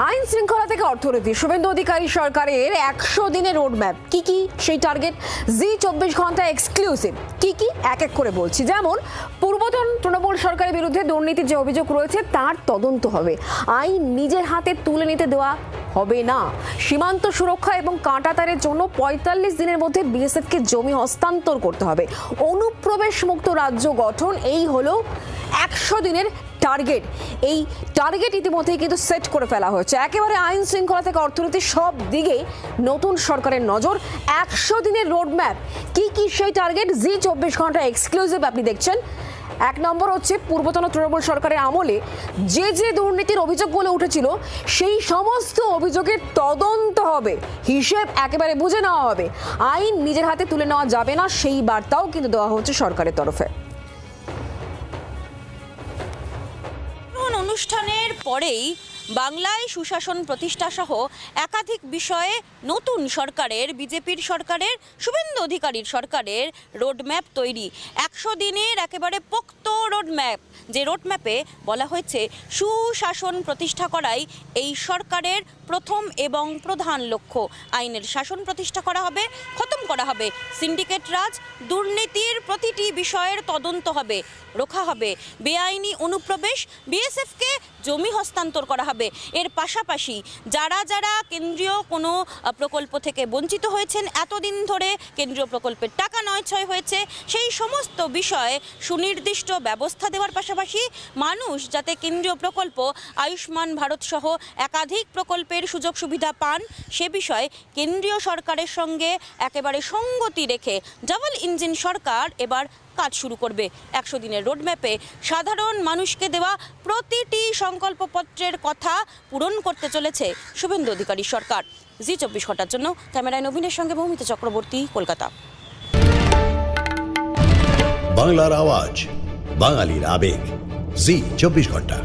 আইন শৃঙ্খলা থেকে অর্থনীতি, শুভেন্দু অধিকারী সরকারের 100 দিনের রোডম্যাপ কি কি সেই টার্গেট। জি 24 ঘন্টা এক্সক্লুসিভ কি কি এক এক করে বলছি। যেমন পূর্বতন তৃণমূল সরকারের বিরুদ্ধে দুর্নীতির যে অভিযোগ রয়েছে তার তদন্ত হবে, আইন নিজের হাতে তুলে নিতে দেওয়া হবে না, সীমান্ত সুরক্ষা এবং কাঁটাতারের জন্য 45 দিনের মধ্যে বিএসএফকে জমি হস্তান্তর করতে হবে, অনুপ্রবেশ মুক্ত রাজ্য গঠন। এই হলো 100 দিনের টার্গেট। এই টার্গেট ইতিমধ্যেই কিন্তু সেট করে ফেলা হয়েছে। একেবারে আইন শৃঙ্খলা থেকে অর্থনীতি সব দিকে নতুন সরকারের নজর। 100 দিনের রোডম্যাপ কি কি সেই টার্গেট, জি 24 ঘন্টা এক্সক্লুসিভ আপনি দেখছেন। 1 নম্বর হচ্ছে পূর্বতন তৃণমূল সরকারের আমলে যে যে দুর্নীতির অভিযোগগুলো উঠেছিল সেই সমস্ত অভিযোগের তদন্ত হবে, হিসেব একেবারে বুঝে নেওয়া হবে, আইন নিজের হাতে তুলে নেওয়া যাবে না, সেই বার্তাও কিন্তু দেওয়া হচ্ছে সরকারের তরফে। অনুষ্ঠানের পরেই বাংলায় সুশাসন প্রতিষ্ঠা সহ একাধিক বিষয়ে নতুন সরকারের, বিজেপির সরকারের, শুভেন্দু অধিকারীর সরকারের রোডম্যাপ তৈরি। 100 দিনের একেবারে পোক্ত রোডম্যাপ, যে রোডম্যাপে বলা হয়েছে সুশাসন প্রতিষ্ঠা করাই এই সরকারের প্রথম এবং প্রধান লক্ষ্য। আইনের শাসন প্রতিষ্ঠা করা হবে, খতম করা হবে সিন্ডিকেট রাজ, দুর্নীতির প্রতিটি বিষয়ের তদন্ত হবে, রোখা হবে বেআইনি অনুপ্রবেশ, বিএসএফকে জমি হস্তান্তর করা হবে। এর পাশাপাশি যারা যারা কেন্দ্রীয় কোনো প্রকল্প থেকে বঞ্চিত হয়েছেন, এতদিন ধরে কেন্দ্রীয় প্রকল্পের টাকা নয়ছয় হয়েছে, সেই সমস্ত বিষয়ে সুনির্দিষ্ট ব্যবস্থা দেওয়ার পাশাপাশি মানুষ যাতে কেন্দ্রীয় প্রকল্প আয়ুষ্মান ভারত সহ একাধিক প্রকল্পের সুযোগ সুবিধা পান, সে বিষয়ে কেন্দ্রীয় সরকারের সঙ্গে একেবারে সঙ্গতি রেখে ডাবল ইঞ্জিন সরকার এবার কাজ শুরু করবে। 100 দিনের রোডম্যাপে সাধারণ মানুষকে দেওয়া প্রতিটি সংকল্পপত্রের কথা পূরণ করতে চলেছে শুভেন্দু অধিকারী সরকার। জি 24 ঘন্টার জন্য ক্যামেরায় নবীনের সঙ্গে মৌমিতা চক্রবর্তী, কলকাতা। বাংলার আওয়াজ, বাঙালির আবেগ, জি 24 ঘন্টা।